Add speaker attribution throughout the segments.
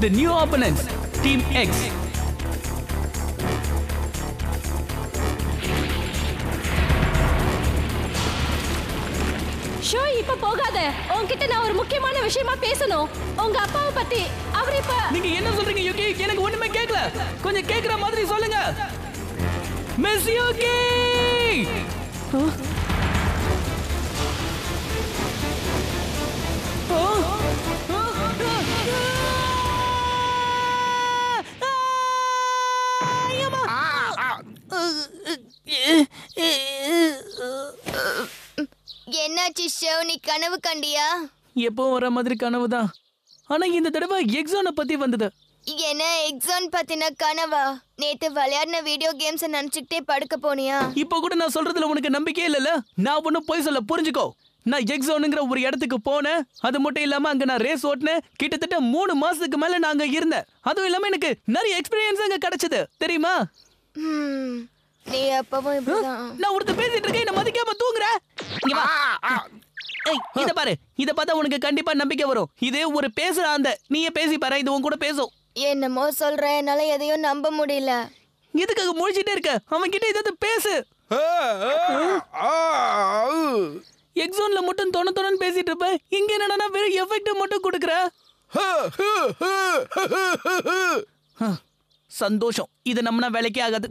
Speaker 1: The new opponents, Team X.
Speaker 2: Show இப்ப போகாத. உன்கிட்ட நான் ஒரு முக்கியமான விஷயமா பேசணும். உங்க அப்பாவை பத்தி. அவர் இப்ப
Speaker 1: நீங்க என்ன சொல்றீங்க யுகி? எனக்கு ஒண்ணுமே கேட்கல. கொஞ்சம் கேக்குற மாதிரி சொல்லுங்க. Miss Yuqi!
Speaker 3: என்னாச்சு ஷோ? நீ கனவு கண்டியா?
Speaker 1: எப்போ வர மாதிரி கனவுதான். ஆனா இந்த தடவை எக்ஸானை பத்தி வந்தது.
Speaker 3: என்ன எக்ஸாம் பத்தின கனவா? நேத்து விளையாடின வீடியோ கேம்ஸ் நினைச்சுக்கிட்டே படுக்க போனியா?
Speaker 1: இப்போ கூட நான் சொல்றதுல உனக்கு நம்பிக்கையே இல்லல. நான் ஒன்னும் போய் சொல்ல, புரிஞ்சுக்கோ. நான் எக்ஸானுங்கிற ஒரு இடத்துக்கு போனேன். அது மட்டும் இல்லாம அங்க நான் ரேஸ் ஓட்டினேன். கிட்டத்தட்ட 3 மாசத்துக்கு மேல நான் அங்க இருந்தேன். அதுவும் இல்லாம எனக்கு நிறைய எக்ஸ்பீரியன்ஸ் அங்க கிடைச்சது தெரியுமா?
Speaker 3: நீ அப்பவும் இப்படிதான்.
Speaker 1: நான் ஒருத்த பேசிட்டு இருக்கேன், என்ன மதிக்காம தூங்குற. இங்க வா. ஏய், இத பாரு. இத பார்த்தா உனக்கு கண்டிப்பா நம்பிக்கை வரும். இதே ஒரு பேசுற அந்த நீயே பேசி பாரு, இது உன் கூட பேசும்.
Speaker 3: என்னமோ சொல்ற, என்னால எதையும் நம்ப முடியல.
Speaker 1: எதுக்காக முழிச்சிட்டே இருக்க? அவன் கிட்ட ஏதாவது பேசு. எக்ஸான்ல மட்டும் தொணன்னு பேசிட்டு இருப்ப. இங்க என்னன்னா வெறும் எஃபெக்ட் மட்டும் கொடுக்கற. சந்தோஷம். இது நம்மனா வேலைக்கே ஆகாது.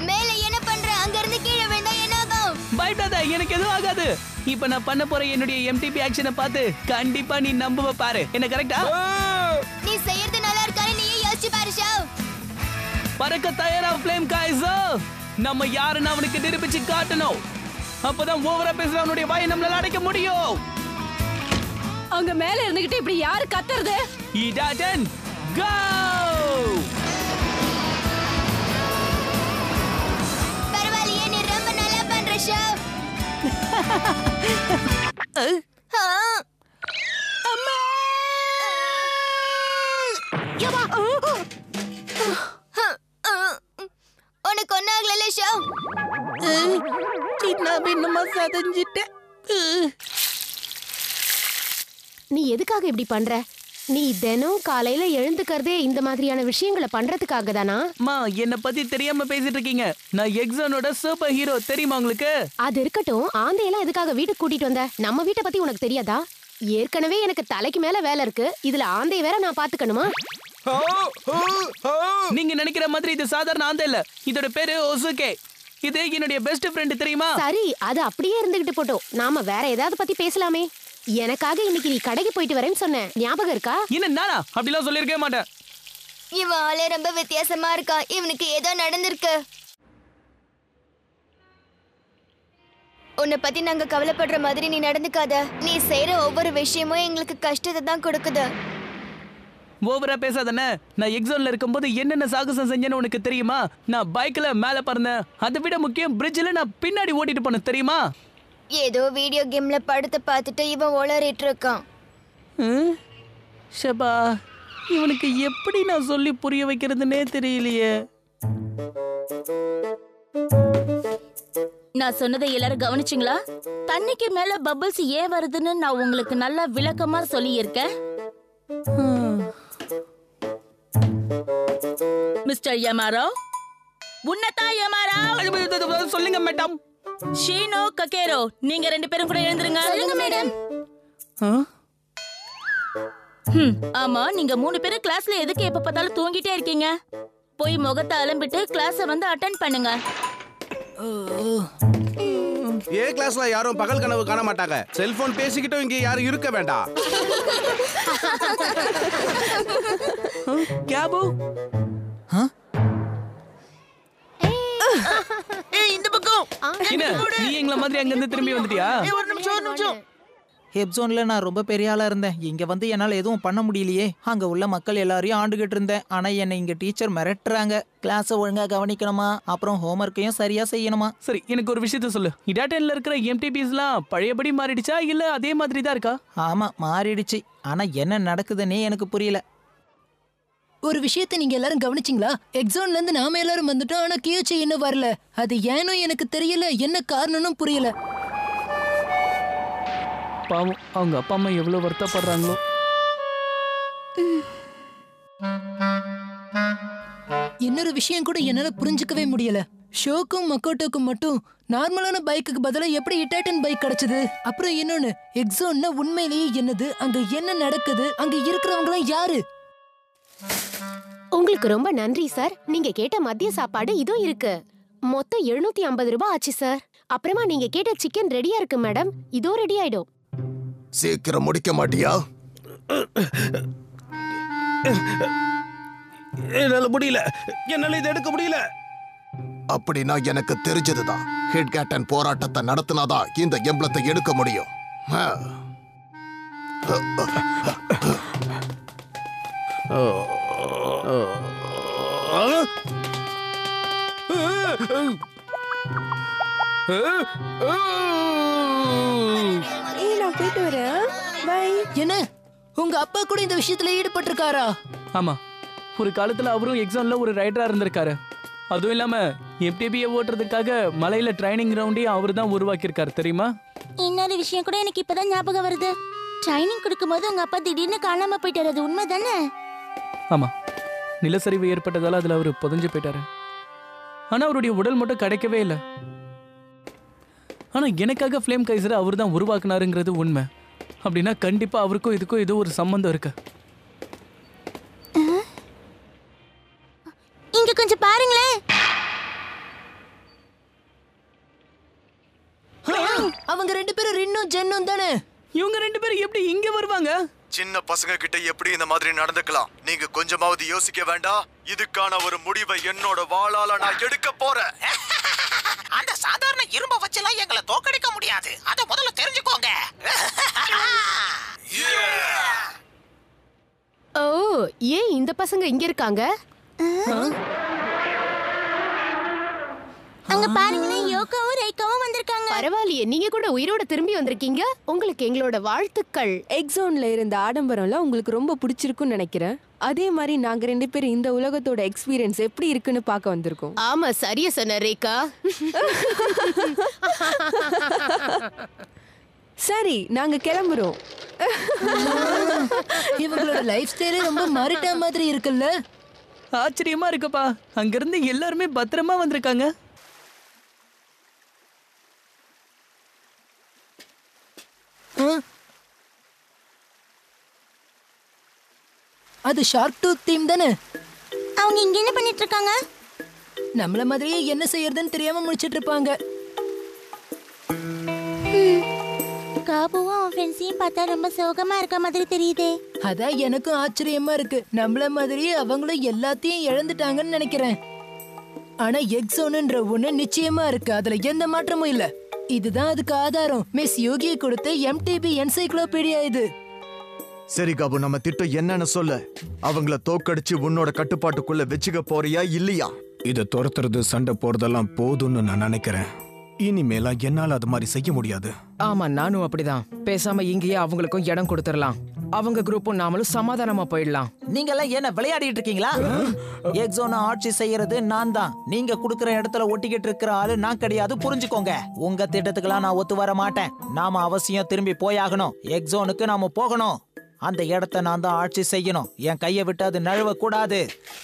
Speaker 3: மேல என்ன பண்ற? அங்க இருந்து கீழே விழுந்தா என்ன ஆகும்?
Speaker 1: பயப்படாத, எனக்கு எதுவும் ஆகாது. இப்ப நான் பண்ண போற என்னுடைய எம்டிபி ஆக்ஷனை பார்த்து கண்டிப்பா நீ நம்புவ பாரு. என்ன கரெக்டா?
Speaker 3: நீ செய்யறது நல்லா இருக்கானே, நீயே யோசிச்சு பாரு ஷோ.
Speaker 1: பறக்க தயாரா ஃப்ளேம் கைசர். நம்ம யாருன்னு அவனுக்கு நிரூபிச்சு காட்டணும். அப்பதான் ஓவரா பேசுறவனுடைய வாயை நம்மளால அடைக்க முடியும்.
Speaker 2: அங்க மேல இருந்துகிட்டு இப்படி யாரு கத்துறது?
Speaker 1: இடாடன் கோ!
Speaker 3: பரவாயில்லையே, நீ ரொம்ப நல்லா பண்ற ஷோ.
Speaker 2: அம்மா! யமா!
Speaker 3: உனக்கு ஒன்னாகல ஷோ.
Speaker 1: சின்ன பின்னமா சதஞ்சிட்டேன்.
Speaker 4: நீ எதுக்காக இப்படி பண்ற? நீ தினம் காலையில எழுந்துக்கிறதே இந்த மாதிரியான விஷயங்களை பண்றதுக்காக தானா?
Speaker 1: மா, என்ன பத்தி தெரியாம பேசிட்டு இருக்கீங்க. நான் எக்ஸானோட சூப்பர் ஹீரோ, தெரியுமா உங்களுக்கு?
Speaker 4: அது இருக்கட்டும், ஆந்தையெல்லாம் எதுக்காக வீட்டுக்கு கூட்டிட்டு வந்த? நம்ம வீட்டை பத்தி உனக்கு தெரியாதா? ஏற்கனவே எனக்கு தலைக்கு மேல வேலை இருக்கு. இதுல ஆந்தைய வேற நான் பாத்துக்கணுமா?
Speaker 1: நீங்க நினைக்கிற மாதிரி இது சாதாரண ஆந்தை இல்ல. இதோட பேரு ஒசுகே. இது என்னுடைய பெஸ்ட் ஃப்ரெண்ட், தெரியுமா?
Speaker 4: சரி, அது அப்படியே இருந்துகிட்டு போட்டோம். நாம வேற ஏதாவது பத்தி பேசலாமே. எனக்காக இன்னைக்கு நீ கடைக்கு போயிட்டு வரேன்னு சொன்ன, ஞாபகம் இருக்கா?
Speaker 1: என்ன நானா அப்படிலாம் சொல்லிருக்கவே மாட்டேன்.
Speaker 3: இவன் ஆளே ரொம்ப வித்தியாசமா இருக்கான். இவனுக்கு ஏதோ நடந்திருக்கு. உன்னை பத்தி நாங்க கவலைப்படுற மாதிரி நீ நடந்துக்காத. நீ செய்யற ஒவ்வொரு விஷயமும் எங்களுக்கு கஷ்டத்தை தான் கொடுக்குது.
Speaker 1: ஓவரா பேசாதானே. நான் எக்ஸாம்ல இருக்கும்போது என்னென்ன சாகசம் செஞ்சேன்னு உனக்கு தெரியுமா? நான் பைக்ல மேல பறந்தேன். அதை விட முக்கியம், பிரிட்ஜ்ல நான் பின்னாடி ஓட்டிட்டு போனேன், தெரியுமா?
Speaker 3: ஏதோ வீடியோ கேம்ல படத்தை பார்த்துட்டு இவன் உளறிட்டு இருக்கான்.
Speaker 1: ஷபா, இவனுக்கு எப்படி நான் சொல்லி புரிய வைக்கிறதுனே தெரியலையே.
Speaker 5: நான் சொன்னதை எல்லாரும் கவனிச்சிங்களா? தண்ணிக்கு மேல பபிள்ஸ் ஏன் வருதுன்னு நான் உங்களுக்கு நல்லா விளக்கமா சொல்லியிருக்கேன். மிஸ்டர் யமாரோ, உன்னதா யமாரோ,
Speaker 1: சொல்லுங்க மேடம்.
Speaker 5: ஷீனோ, ககேரோ, நீங்க 2 பேரும் கூட எழுந்துருங்க.
Speaker 3: சொல்லுங்க மேடம்.
Speaker 5: ஆமா, நீங்க 3 பேரும் கிளாஸ்ல எதுக்கு எப்ப பார்த்தாலும் தூங்கிட்டே இருக்கீங்க? போய் முகத்தை அலம்பிட்டு கிளாஸ வந்து அட்டெண்ட் பண்ணுங்க.
Speaker 6: ஏ கிளாஸ்ல யாரும் பகல் கனவு காண மாட்டாங்க. செல்போன் பேசிக்கிட்டும் இங்க யாரும் இருக்க வேண்டாம்.
Speaker 1: கேபு,
Speaker 7: இந்த பக்கம்
Speaker 1: என்ன நீ எங்கள மாதிரி அங்க இருந்து திரும்பி வந்துட்டியா?
Speaker 7: ஒரு நிமிஷம்.
Speaker 8: ஹெப்சோன்ல நான் ரொம்ப பெரிய ஆளா இருந்தேன். இங்க வந்து என்னால எதுவும் பண்ண முடியலையே. அங்க உள்ள மக்கள் எல்லாரையும் ஆண்டுகிட்டு இருந்தேன். ஆனா என்னை இங்க டீச்சர் மிரட்டுறாங்க. கிளாஸ ஒழுங்கா கவனிக்கணுமா, அப்புறம் ஹோம்ஒர்க்கையும் சரியா செய்யணுமா.
Speaker 1: சரி, எனக்கு ஒரு விஷயத்த சொல்லு. இடாட்டன்ல இருக்கிற எம்டிபிஸ்லாம் பழையபடி மாறிடுச்சா இல்ல அதே மாதிரி தான் இருக்கா?
Speaker 8: ஆமா, மாறிடுச்சு. ஆனா என்ன நடக்குதுன்னே எனக்கு புரியல.
Speaker 9: ஒரு விஷயத்த நீங்க எல்லாரும் கவனிச்சிங்களா? எக்ஸாம்ல இருந்து நாம எல்லாரும் வந்துட்டோம், ஆனா கியூச்சி இன்னும் வரல. அது ஏனோ எனக்கு தெரியல, என்ன காரணம்னு புரியல.
Speaker 1: பாவம் அவங்க அப்பா அம்மா எவ்வளவு வருத்தப்படுறாங்களோ.
Speaker 9: இன்னொரு விஷயம் கூட என்னால புரிஞ்சுக்கவே முடியல. ஷோக்கும் மக்கோட்டோக்கும் மட்டும் நார்மலான பைக்குக்கு பதிலா எப்படி இட்டாட்டன் பைக் கிடைச்சது? அப்புறம் இன்னொன்னு, எக்ஸோன்னா உண்மையிலேயே என்னது? அங்க என்ன நடக்குது? அங்க இருக்கிறவங்க எல்லாம் யாரு?
Speaker 4: உங்களுக்கு ரொம்ப நன்றி சார். நீங்க கேட்ட மதிய சாப்பாடு இதுவும் இருக்கு. மொத்தம் 750 ரூபாய் ஆச்சு சார். அப்புறமா நீங்க கேட்ட சிக்கன் ரெடியா இருக்கு மேடம். இதோ ரெடி ஆயிடும்.
Speaker 10: சீக்கிரம் முடிக்க மாட்டியா?
Speaker 6: என்னால முடியல, என்னால இதை எடுக்க முடியல.
Speaker 10: அப்படின்னா எனக்கு தெரிஞ்சதுதான், ஹிட் கேட்டன் போராட்டத்தை நடத்தினாதான் இந்த எம்பளத்தை எடுக்க முடியும்.
Speaker 2: நான் போயிட்டு வரேன். பை.
Speaker 9: என்ன, உங்க அப்பா கூட இந்த விஷயத்துல ஈடுபட்டிருக்காரா?
Speaker 1: ஆமா, ஒரு காலத்துல அவரும் எக்ஸாம்ல ஒரு ரைடரா இருந்திருக்காரு. அதுவும் இல்லாம எம்டிபியை ஓட்டுறதுக்காக மலையில ட்ரைனிங் கிரவுண்டையும் அவர் தான் உருவாக்கியிருக்காரு, தெரியுமா?
Speaker 5: இன்னொரு விஷயம் கூட எனக்கு இப்பதான் ஞாபகம் வருது. ட்ரைனிங் கொடுக்கும்போது உங்க அப்பா திடீர்னு காணாம போயிட்டாரு, அது உண்மைதானே?
Speaker 1: ஆமா, நிலச்சரிவு ஏற்பட்டதால அதுல அவரு புதைஞ்சு போயிட்டாரு. ஆனா அவருடைய உடல் மட்டும் கிடைக்கவே இல்லை. ஆனா எனக்காக ஃப்ளேம் கைசரை அவர் தான் உருவாக்குனாருங்கிறது உண்மை. அப்படின்னா கண்டிப்பா அவருக்கும் இதுக்கும் ஏதோ ஒரு சம்பந்தம் இருக்கு.
Speaker 5: இங்க கொஞ்சம் பாருங்களேன்.
Speaker 9: அவங்க 2 பேரும் ரின்னும் ஜென்னும் தானே?
Speaker 1: இவங்க 2 பேரும் எப்படி இங்க வருவாங்க?
Speaker 10: சின்ன பசங்க கிட்ட எப்படி இந்த மாதிரி நடந்துக்கலாம்? நீங்க கொஞ்சமாவது யோசிக்க வேண்டாம்? இதுக்கான ஒரு முடிவை என்னோட வாளால நான் எடுக்க போறேன்.
Speaker 7: அந்த சாதாரண இரும்ப வச்செல்லாம் எங்களை தோக்கடிக்க முடியாது. அத முதல்ல தெரிஞ்சுக்கோங்க.
Speaker 4: ஓ, ஏன் இந்த பசங்க இங்க இருக்காங்க?
Speaker 5: அங்க பாருங்களேன், யோகாவும் ரைகாவும் வந்திருக்காங்க.
Speaker 4: பரவாயில்லையே, நீங்க கூட உயிரோட திரும்பி வந்திருக்கீங்க. உங்களுக்கு எங்களோட வாழ்த்துக்கள்.
Speaker 2: எக்ஸோன்ல இருந்த ஆடம்பரம்லாம் உங்களுக்கு ரொம்ப பிடிச்சிருக்குன்னு நினைக்கிறேன். அதே மாதிரி நாங்க 2 பேரும் இந்த உலகத்தோட எக்ஸ்பீரியன்ஸ் எப்படி இருக்குன்னு பார்க்க வந்திருக்கோம்.
Speaker 4: ஆமா, சரியா சொன்ன ரேகா.
Speaker 2: சரி, நாங்க கிளம்புறோம்.
Speaker 9: இவங்களோட லைஃப் ஸ்டைலே ரொம்ப மாறிட்ட மாதிரி இருக்குல்ல?
Speaker 1: ஆச்சரியமா இருக்குப்பா. அங்கிருந்து எல்லாருமே பத்திரமா வந்திருக்காங்க.
Speaker 9: அது ஷார்க் டூத் தீம் தானே?
Speaker 5: அவங்க இங்க என்ன பண்ணிட்டு இருக்காங்க?
Speaker 9: நம்மள மாதிரியே என்ன செய்யறதுன்னு தெரியாம முடிச்சிட்டு இருப்பாங்க.
Speaker 5: காபுவும் அவன் ஃப்ரெண்ட்ஸையும் பார்த்தா ரொம்ப சோகமா இருக்க மாதிரி தெரியுதே.
Speaker 9: அதான் எனக்கும் ஆச்சரியமா இருக்கு. நம்மள மாதிரியே அவங்களும் எல்லாத்தையும் இழந்துட்டாங்கன்னு நினைக்கிறேன். ஆனா எக்ஸோனுன்ற ஒண்ணு நிச்சயமா இருக்கு, அதுல எந்த மாற்றமும் இல்ல. இதுதான் அதுக்கு ஆதாரம். மிஸ் யோகியை கொடுத்த எம்டிபி என்சைக்ளோபீடியா இது.
Speaker 10: சரி காபு, நம்ம திட்டம் என்னன்னு சொல்ல. அவங்கள தோக்கடிச்சு உன்னோட கட்டுப்பாட்டுக்குள்ள வச்சுக்க போறியா இல்லையா?
Speaker 11: இதை துரத்துறது, சண்டை போறதெல்லாம் போதும்னு நான் நினைக்கிறேன். இனிமேலா என்னால அது மாதிரி செய்ய முடியாது.
Speaker 12: ஆமா, நானும் அப்படிதான். பேசாம இங்கேயே அவங்களுக்கும் இடம் கொடுத்துடலாம். அவங்க குரூப்பும் நாமளும் சமாதானமா போயிடலாம்.
Speaker 8: நீங்க எல்லாம் என்ன விளையாடிட்டு இருக்கீங்களா? எக்ஸோனை ஆட்சி செய்யறது நான் தான். நீங்க குடுக்கற இடத்துல ஒட்டிக்கிட்டு இருக்கிற ஆளு நான் கிடையாது, புரிஞ்சுக்கோங்க. உங்க திட்டத்துக்கெல்லாம் நான் ஒத்து வர மாட்டேன். நாம அவசியம் திரும்பி போயாகணும். எக்ஸோனுக்கு நாம போகணும். அந்த இடத்த நான் தான் ஆட்சி செய்யணும். என் கையை விட்டு அது நழுவ கூடாது.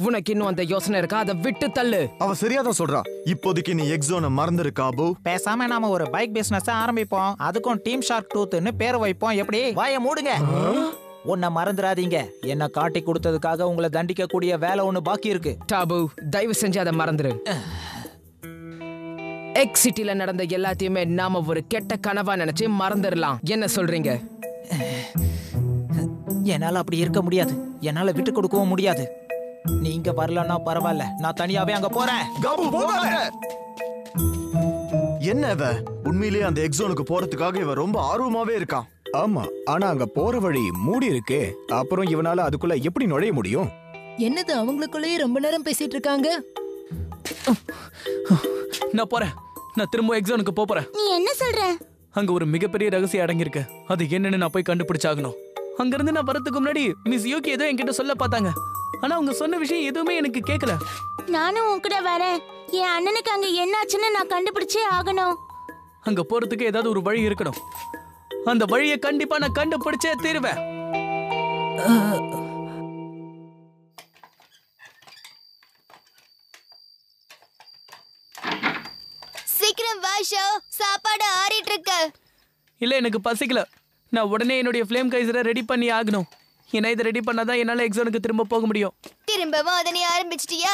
Speaker 12: உனக்கு இன்னும் அந்த யோசனை இருக்கா? அதை விட்டு தள்ளு.
Speaker 10: அவ சரியாதான் சொல்றா. இப்போதைக்கு நீ எக்ஸோனை மறந்துரு காபு.
Speaker 8: பேசாம நாம ஒரு பைக் பிசினஸ் ஆரம்பிப்போம். அதுக்கும் டீம் ஷார்க் டூத்னு பேர் வைப்போம். எப்படி? வாயை மூடுங்க. உன்னை மறந்துடாதீங்க. என்ன காட்டி கொடுத்ததுக்காக உங்களை தண்டிக்க கூடிய வேலை ஒண்ணு பாக்கி இருக்கு.
Speaker 12: டாபு, தயவு செஞ்சு அதை மறந்துரு. எக்ஸ் சிட்டில நடந்த எல்லாத்தையுமே நாம ஒரு கெட்ட கனவா நினைச்சு மறந்துடலாம். என்ன சொல்றீங்க?
Speaker 8: என்னால அப்படி இருக்க முடியாது. என்னால விட்டு கொடுக்கவும் முடியாது. நீங்க வரலன்னா பரவாயில்ல, நான் தனியாவே அங்க போறேன்.
Speaker 10: என்ன இவ உண்மையிலேயே அந்த எக்ஸோனுக்கு போறதுக்காக இவ ரொம்ப ஆர்வமாவே இருக்கான்.
Speaker 11: ஆமா, ஆனா அங்க போற வழி மூடி இருக்கு. அப்புறம் இவனால அதுக்குள்ள எப்படி நுழைய முடியும்?
Speaker 9: என்னது, அவங்களுக்குள்ளேயே ரொம்ப நேரம் பேசிட்டு இருக்காங்க.
Speaker 1: நான் போறேன். நான் திரும்ப எக்ஸானுக்கு போறேன்.
Speaker 5: நீ என்ன சொல்ற?
Speaker 1: அங்க ஒரு மிகப்பெரிய ரகசியம் அடங்கியிருக்கு. அது என்னன்னு நான் போய் கண்டுபிடிச்சாகணும். அங்கிருந்து நான் வரதுக்கு முன்னாடி மிஸ் யோகி ஏதோ என்கிட்ட சொல்ல பார்த்தாங்க. ஆனா அவங்க சொன்ன விஷயம் எதுவுமே எனக்கு கேட்கல.
Speaker 5: நானும் உன் கூட வரேன். என் அண்ணனுக்கு அங்க என்னாச்சுன்னு நான் கண்டுபிடிச்சே ஆகணும்.
Speaker 1: அங்க போறதுக்கு ஏதாவது ஒரு வழி இருக்கணும். அந்த வழியை கண்டிப்பா நான் கண்டுபிடிச்சே தீருவேன்.
Speaker 3: சீக்கிரம் வா ஷோ, சாப்பாடு ஆறிட்டு இருக்கு.
Speaker 1: இல்ல எனக்கு பசிக்கல. நான் உடனே என்னுடைய ஃப்ளேம் கைசரை ரெடி பண்ணி ஆகணும். ஏன்னா இதை ரெடி பண்ணாதான் என்னால எக்ஸானுக்கு திரும்ப போக முடியும்.
Speaker 3: திரும்பவும் அதை நீ ஆரம்பிச்சிட்டியா?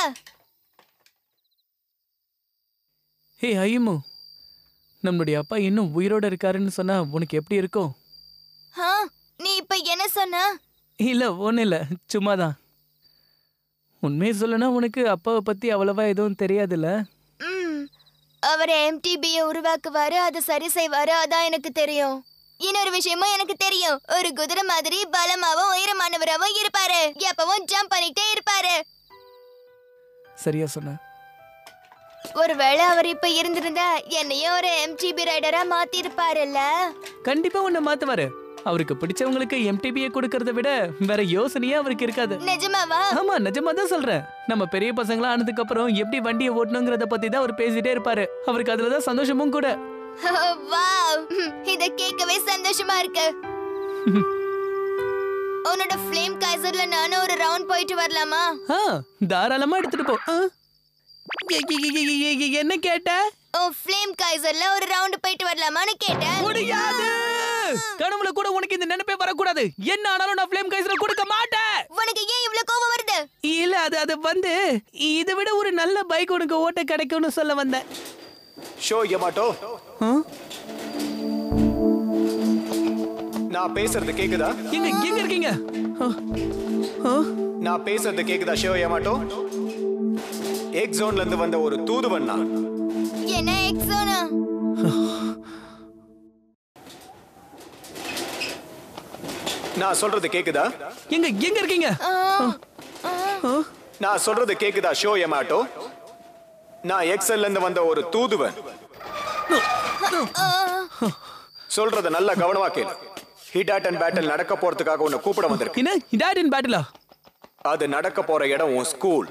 Speaker 1: ஹே ஐயமு, நம்மளுடைய அப்பா இன்னும் உயிரோட இருக்காருன்னு சொன்னா உனக்கு எப்படி இருக்கும்?
Speaker 3: நீ இப்ப என்ன சொன்ன?
Speaker 1: இல்ல ஒண்ணு இல்ல, சும்மாதான். உண்மையை சொல்லனா உனக்கு அப்பாவை பத்தி அவ்வளவா எதுவும் தெரியாதுல்ல?
Speaker 3: அவர் MTBய உருவாக்குவாரு, அதை சரி செய்வாரு, அதான் எனக்கு தெரியும். இன்னொரு விஷயமும் எனக்கு தெரியும். ஒரு குதிரை மாதிரி பலமாவும் உயரமானவராவும் இருப்பாரு. எப்பவும் ஜம்ப் பண்ணிட்டே இருப்பாரு.
Speaker 1: சரியா சொன்ன.
Speaker 3: ஒருவேளை அவர் இப்ப இருந்திருந்தா என்னையும் ஒரு MTB ரைடரா மாத்தி இருப்பாருல்ல?
Speaker 1: கண்டிப்பா உன்னை மாத்துவாரு. அவருக்கு பிடிச்சவங்களுக்கு MTBயை கொடுக்கறத விட வேற யோசனையே அவருக்கு இருக்காது.
Speaker 3: நிஜமாவா?
Speaker 1: ஆமா, நிஜமா தான் சொல்றேன். நம்ம பெரிய பசங்களா ஆனதுக்கு அப்புறம் எப்படி வண்டியை ஓட்டணுங்கிறத பத்தி தான் அவர் பேசிட்டே இருப்பாரு. அவருக்கு அதுலதான் சந்தோஷமும் கூட.
Speaker 3: வாவ், இத கேட்கவே சந்தோஷமா இருக்கு. உன்னோட ஃப்ளேம் கைசர்ல நானும் ஒரு ரவுண்ட் போயிட்டு வரலாமா?
Speaker 1: தாராளமா எடுத்துட்டு போ. என்ன கேட்ட?
Speaker 3: ஃப்ளேம் கைசர்ல ஒரு ரவுண்ட் போயிட்டு வரலாமான்னு கேட்டேன்.
Speaker 1: முடியாது. கனவுல கூட உனக்கு இந்த நினைப்பே வரக்கூடாது. என்ன ஆனாலும் நான் ஃப்ளேம் கைசரை கொடுக்க மாட்டேன்.
Speaker 3: உனக்கு ஏன் இவ்ளோ கோபம் வருது?
Speaker 1: இல்ல அது வந்து இதை விட ஒரு நல்ல பைக் உனக்கு ஓட்ட கிடைக்கும்னு சொல்ல வந்தேன்.
Speaker 11: ஷோ யமாட்டோ, நான் பேசுறது கேக்குதா?
Speaker 1: எங்க இருக்கீங்க?
Speaker 11: நான் பேசுறது கேக்குதா ஷோ யமாட்டோ? எக்ஸோன்ல இருந்து வந்த ஒரு தூதுவன் நான்.
Speaker 3: என்ன எக்ஸோனா?
Speaker 11: நான் சொல்றது கேக்குதா?
Speaker 1: எங்க இருக்கீங்க?
Speaker 11: நான் சொல்றது கேக்குதா ஷோ யமாட்டோ? நான் எக்ஸல்ல இருந்து வந்த ஒரு தூதுவன். சொல்றத நல்லா கவனமா கேளு. ஹிடாட்டன் பேட்டில் நடக்க போறதுக்காக உன்னை கூப்பிட வந்திருக்கேன்.
Speaker 1: என்ன ஹிடாட்டன் பேட்டிலா?
Speaker 11: அது நடக்க போற இடம் உன் ஸ்கூல்.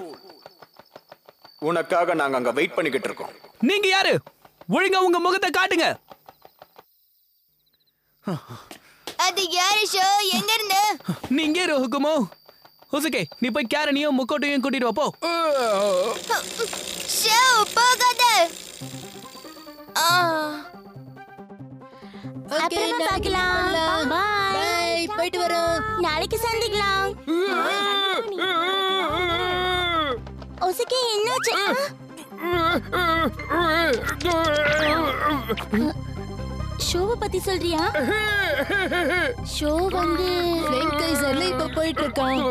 Speaker 11: உனக்காக நாங்க அங்க வெயிட் பண்ணிக்கிட்டு இருக்கோம்.
Speaker 1: நீங்க யாரு? ஒழுங்கா உங்க முகத்தை காட்டுங்க.
Speaker 3: அது யாரு ஷோ? எங்க இருந்து?
Speaker 1: நீங்க இரு ஹுகுமோ. ஹுசுகே, நீ போய் கேரனியும் முக்கோட்டையும் கூட்டிட்டு வா போ.
Speaker 3: ஷோ போகாத.
Speaker 4: அப்புறமா பார்க்கலாம். பை.
Speaker 9: போயிட்டு வரோம்.
Speaker 4: நாளைக்கு சந்திக்கலாம். ஒசுகே என்னாச்சு? ஷோவை பத்தி சொல்றியா? ஷோ வந்து
Speaker 9: ஃப்ளேம் கைசர்ல இப்ப போயிட்டு இருக்கான்.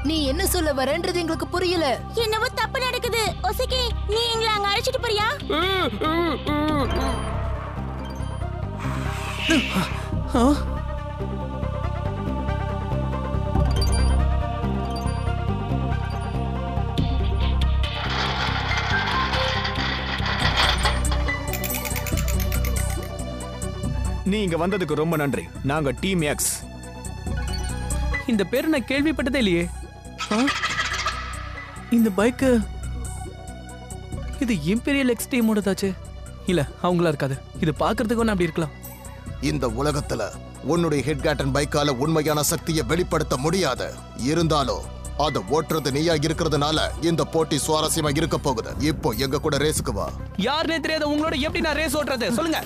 Speaker 9: நீ என்ன சொல்ல வரன்றது எங்களுக்கு புரியல.
Speaker 4: என்னவோ தப்பு நடக்குது. ஒசுகே, நீ எங்களை அங்க அழைச்சிட்டு போறியா?
Speaker 11: நீ இங்க வந்ததுக்கு ரொம்ப நன்றி. நாங்க டீம் எக்ஸ்.
Speaker 1: இந்த பேர் நான் கேள்விப்பட்டதே இல்லையே. இந்த பைக் இது இம்பீரியல் எக்ஸ் டீமோடதாச்சு. இல்ல, அவங்களா இருக்காது. இது பாக்குறதுக்கு ஒண்ணு அப்படி இருக்கலாம்.
Speaker 13: இந்த உலகத்துல உன்னுடைய ஹெட்காட்டன் பைக்கால உண்மையான சக்தியை வெளிப்படுத்த முடியாது. இருந்தாலும் அதை ஓட்டுறது நீயா இருக்கிறதுனால இந்த போட்டி சுவாரஸ்யமா இருக்க போகுது. இப்போ எங்க கூட ரேஸுக்கு வா.
Speaker 1: யாருனே தெரியாத உங்களோட எப்படி நான் ரேஸ் ஓட்டுறது? சொல்லுங்க.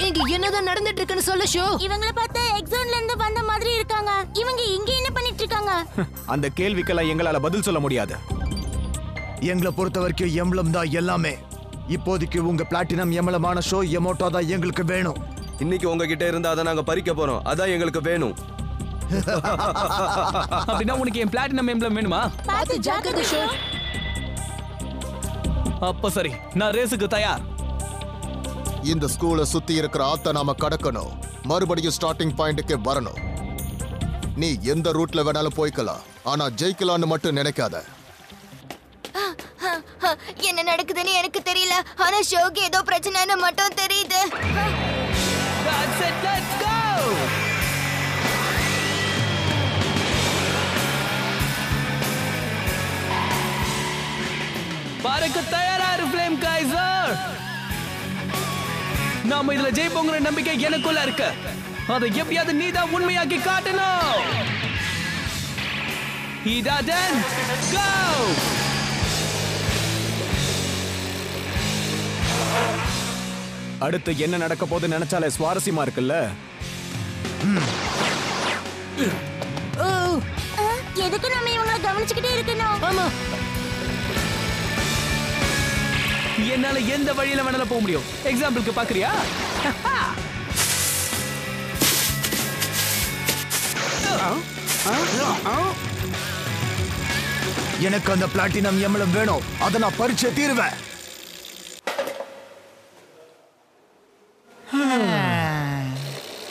Speaker 9: இங்க என்னதான் நடந்துட்டு இருக்குன்னு சொல்ல ஷோ.
Speaker 4: இவங்கள பார்த்தா எக்ஸான்ல இருந்து வந்த மாதிரி இருக்காங்க. இவங்க இங்க என்ன பண்ணிட்டு இருக்காங்க?
Speaker 11: அந்த கேள்விக்கெல்லாம் எங்களால பதில் சொல்ல முடியாது.
Speaker 10: எங்களை பொறுத்த வரைக்கும் எம்பளம் தான் எல்லாமே. இப்போதைக்கு உங்க பிளாட்டினம் எம்பளமான ஷோ யமாட்டோ தான் எங்களுக்கு வேணும்.
Speaker 14: இன்னைக்கு உங்ககிட்ட இருந்தா அதை நாங்க பறிக்க போறோம். அதான் எங்களுக்கு வேணும்.
Speaker 1: அப்படின்னா உனக்கு என் பிளாட்டினம் எம்பளம் வேணுமா?
Speaker 9: பாத்து ஜாக்கிரதை ஷோ.
Speaker 1: அப்ப சரி, நான் ரேஸுக்கு தயார்.
Speaker 13: இந்த ஸ்கூலை சுத்தி இருக்கிற ஆத்த நாம கடக்கணும். மறுபடியும் ஸ்டார்டிங் பாயிண்ட்டுக்கு வரணும். நீ எந்த ரூட்ல வேணாலும் போய்க்கலாம். ஆனா ஜெயிக்கலான்னு மட்டும் நினைக்காத.
Speaker 3: என்ன நடக்குதுன்னு எனக்கு தெரியல. ஆனா ஷோக்கு ஏதோ பிரச்சனைன்னு மட்டும் தெரியுது.
Speaker 1: That's it, let's go! பறக்க தயாரா இரு ஃப்ளேம் கைசர். நாம இதுல ஜெயிப்போங்கிற நம்பிக்கை எனக்குள்ள இருக்கு. அதை எப்படியாவது நீதான் உண்மையாக்கி காட்டணும். இதாடன் கோ.
Speaker 11: அடுத்து என்ன நடக்க போகுது நினைச்சாலே சுவாரஸ்யமா இருக்குல்ல.
Speaker 5: எதுக்கு நம்ம இவங்களை கவனிச்சுக்கிட்டே இருக்கணும்?
Speaker 9: ஆமா,
Speaker 1: என்னால எந்த வழியில வேணாலும் போக முடியும். எக்ஸாம்பிளுக்கு பாக்குறியா?
Speaker 11: எனக்கு அந்த பிளாட்டினம் எம்பளம் வேணும். அதை நான் பறிச்சே தீருவேன்.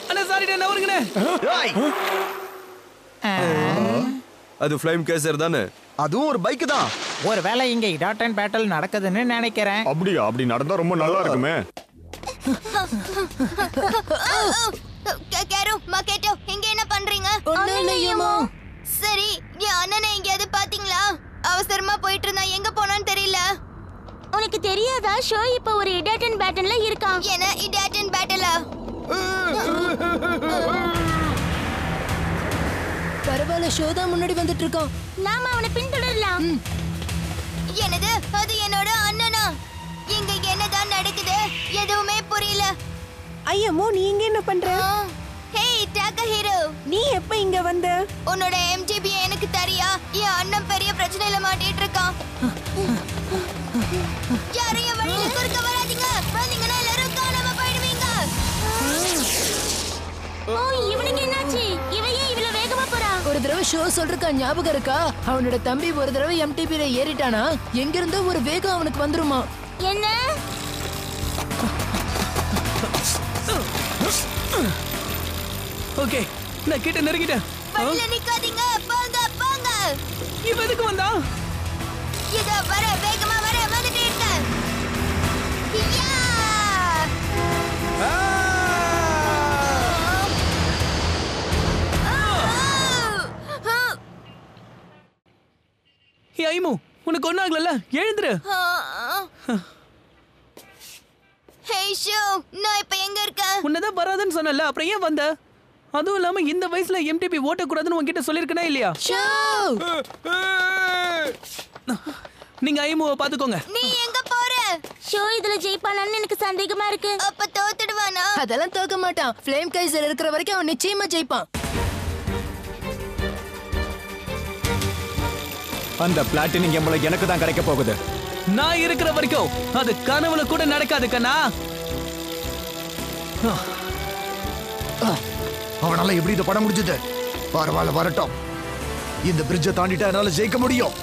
Speaker 1: அண்ணா சாரி நான் வருகிறே.
Speaker 14: அது ஃப்ளேம் கேசர் தானே?
Speaker 11: அதுவும் ஒரு பைக் தான்.
Speaker 8: ஒருவேளை இங்க இடாட்டன் பேட்டல் நடக்குதுன்னு நினைக்கிறேன்.
Speaker 11: அப்படியா? அப்படி நடந்தா ரொம்ப நல்லா இருக்குமே.
Speaker 3: கேரு மாக்கேட்டோ இங்க என்ன பண்றீங்க?
Speaker 9: ஒண்ணுலையுமா.
Speaker 3: சரி, என் அண்ணனை எங்கேயாவது பாத்தீங்களா? அவசரமா போயிட்டு இருந்தா எங்க போனான்னு தெரியல.
Speaker 5: உனக்கு தெரியாதா? ஷோ இப்ப ஒரு இடாட்டன் பேட்டன்ல இருக்கான்.
Speaker 3: என்ன இடாட்டன் பேட்டலா?
Speaker 9: பரவாயில்ல, ஷோதா முன்னாடி வந்துட்டு இருக்கான்.
Speaker 5: நாம அவனை பின்தொடரலாம்.
Speaker 3: என்னது? அது என்னோட அண்ணனா? இங்க என்னதான் நடக்குது? எதுவுமே புரியல.
Speaker 2: ஐயமோ, நீ இங்க என்ன பண்ற?
Speaker 3: ஹேய் டாகஹீரோ,
Speaker 2: நீ எப்ப இங்க வந்த?
Speaker 3: உன்னோட எம்டிபி எனக்கு தெரியா? என் அண்ணன் பெரிய பிரச்சனையில மாட்டிட்டு இருக்கான். யாரும் என் வழியில குறுக்க வராதீங்க. வந்தீங்கன்னா எல்லாரும் காணாம போயிடுவீங்க.
Speaker 5: ஓ, இவனுக்கு என்னாச்சு? இவன் ஏன் இவ்வளவு வேகமா போறான்?
Speaker 9: ஒரு தடவை ஷோ சொல்றான், ஞாபகம் இருக்கா? அவனோட தம்பி ஒரு தடவை எம்டிபில ஏறிட்டானா, எங்கிருந்தோ ஒரு வேகம் அவனுக்கு வந்துருமா.
Speaker 5: என்ன?
Speaker 1: ஓகே, நான் கிட்ட நெருங்கிட்டேன்.
Speaker 3: வழியில நிக்காதீங்க, போங்க போங்க.
Speaker 1: இவன் எதுக்கு வந்தா?
Speaker 3: இதோ வர, வேகமா வர, வந்துட்டே இருக்க. யா!
Speaker 1: ஏய் ஐமு, உனக்கு ஒண்ணாகல? எழுந்துரு.
Speaker 3: ஹேய் ஷோ, நான் இப்ப எங்க இருக்கேன்?
Speaker 1: உன்னதான் வராதுன்னு சொன்னல, அப்புறம் ஏன் வந்த? அதுவும் இல்லாம இந்த வயசுல எம்டிபி ஓட்டக்கூடாதுன்னு உன்கிட்ட சொல்லிருக்கனா இல்லையா?
Speaker 9: ஷோ,
Speaker 1: நீங்க ஐமுவை பாத்துக்கோங்க.
Speaker 3: நீ எங்க போற?
Speaker 5: ஷோ இதுல ஜெயிப்பானான்னு எனக்கு சந்தேகமா இருக்கு.
Speaker 3: அப்ப தோத்துடுவானா?
Speaker 9: அதெல்லாம் தோக்க மாட்டான். ஃப்ளேம் கைசர் இருக்கிற வரைக்கும் அவன் நிச்சயமா ஜெயிப்பான்.
Speaker 11: அந்த பிளாட்டினம் எம்பளம் எனக்கு தான் கிடைக்க போகுது.
Speaker 1: நான் இருக்கிற வரைக்கும் அது கனவுல கூட நடக்காது கண்ணா.
Speaker 11: அவனால எப்படி இதை பண்ண முடிஞ்சது? பரவாயில்ல, வரட்டும். இந்த பிரிட்ஜை தாண்டிட்டா என்னால ஜெயிக்க முடியும்.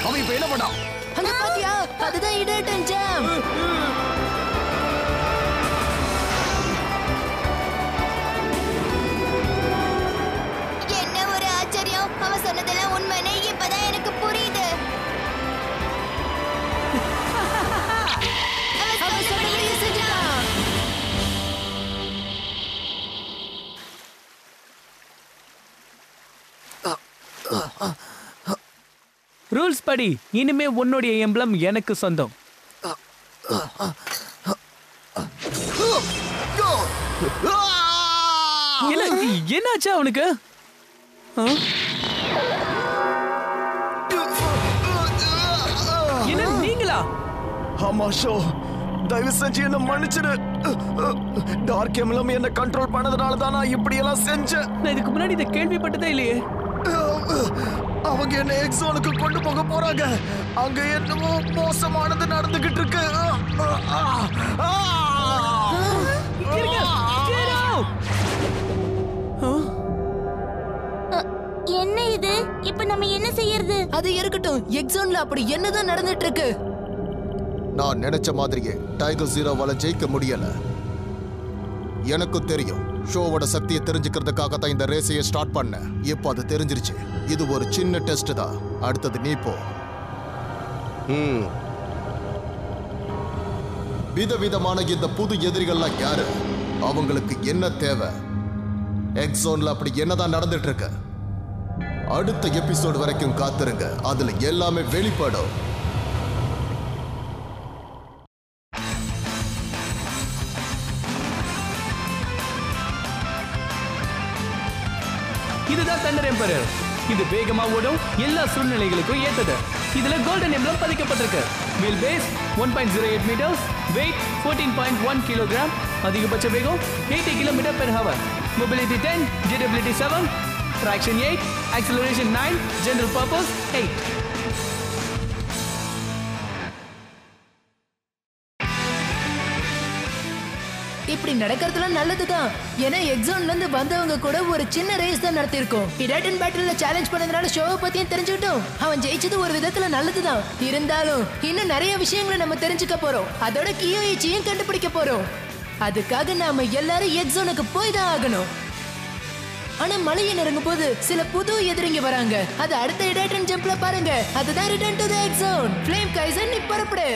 Speaker 11: அவன் இப்ப என்ன பண்ணா?
Speaker 9: அங்க பாத்தியா? அதுதான் இடாட்டன் ஜாம்.
Speaker 3: என்ன ஒரு ஆச்சரியம்! அவன் சொன்னதெல்லாம் உண்மைன்னு இப்பதான் எனக்கு புரியுது. அவன் சொன்னபடியே செஞ்சான்.
Speaker 1: ரூல்ஸ் படி இனிமே உன்னுடைய எம்பளம் எனக்கு சொந்தம். என்னாச்சு அவனுக்கு? என்ன நீங்களா?
Speaker 11: ஆமா ஷோ, தயவு செஞ்சு என்ன மன்னிச்சிடு. டார்க் எம்பளம் என்ன கண்ட்ரோல் பண்ணதுனால தான் நான் இப்படி எல்லாம் செஞ்சேன்.
Speaker 1: நான் இதுக்கு முன்னாடி இதை கேள்விப்பட்டதே இல்லையே.
Speaker 11: அவங்க என்ன எக்ஸோனுக்கு கொண்டு போக போறாங்க. அங்க என்னமோ மோசமானது நடந்துகிட்டு இருக்கு.
Speaker 5: என்ன இது? இப்ப நம்ம என்ன செய்யறது?
Speaker 9: அது இருக்கட்டும், எக்ஸோன்ல அப்படி என்னதான் நடந்துட்டு இருக்கு?
Speaker 13: நான் நினைச்ச மாதிரியே டைகர் ஜீரோவால ஜெயிக்க முடியல. எனக்கும் தெரியும், ஷோவோட சக்தியை தெரிஞ்சுக்கிறதுக்காக தான் இந்த ரேஸையை ஸ்டார்ட் பண்ணேன். இப்போ அது தெரிஞ்சிருச்சு. இது ஒரு சின்ன டெஸ்ட் தான். அடுத்தது நீ போ. விதவிதமான இந்த புது எதிரிகள்லாம் யாரு, அவங்களுக்கு என்ன தேவை, எக்ஸோன்ல அப்படி என்னதான் நடந்துட்டு இருக்கு. அடுத்த எபிசோடு வரைக்கும் காத்திருங்க, அதுல எல்லாமே வெளிப்படும்.
Speaker 1: இதுதான் தண்டர் எம்பரர். இது வேகமா ஓடும், எல்லா சூழ்நிலைகளுக்கும் ஏத்தது. இதுல கோல்டன் எம்ப்ளம் பதிக்கப்பட்டிருக்கு. Wheel base 1.08 meters, weight 14.1 kilogram, அதிகபட்ச வேகம் 80 km/h, mobility 10, durability 7, traction 8, acceleration 9, general purpose 8.
Speaker 9: இப்படி நடக்கிறதுலாம் நல்லதுதான். ஏன்னா எக்ஸாம்ல இருந்து வந்தவங்க கூட ஒரு சின்ன ரேஸ் தான் நடத்திருக்கோம். டிடாட்டன் பேட்டில்ல சேலஞ்ச் பண்ணதுனால ஷோவை பத்தியும் தெரிஞ்சுக்கிட்டோம். அவன் ஜெயிச்சது ஒரு விதத்துல நல்லதுதான். இருந்தாலும் இன்னும் நிறைய விஷயங்களை நம்ம தெரிஞ்சுக்க போறோம். அதோட கியோயிச்சியும் கண்டுபிடிக்க போறோம். அதுக்காக நாம எல்லாரும் எக்ஸோனுக்கு போய் தான் ஆகணும். ஆனா மலையை நெருங்கும் போது சில புது எதிரிங்க வராங்க. அது அடுத்த டிடாட்டன் ஜம்ப்ல பாருங்க. அதுதான் ரிட்டர்ன் டு தி எக்ஸோன். ஃப்ளேம் கைசன், நீ புறப்படு.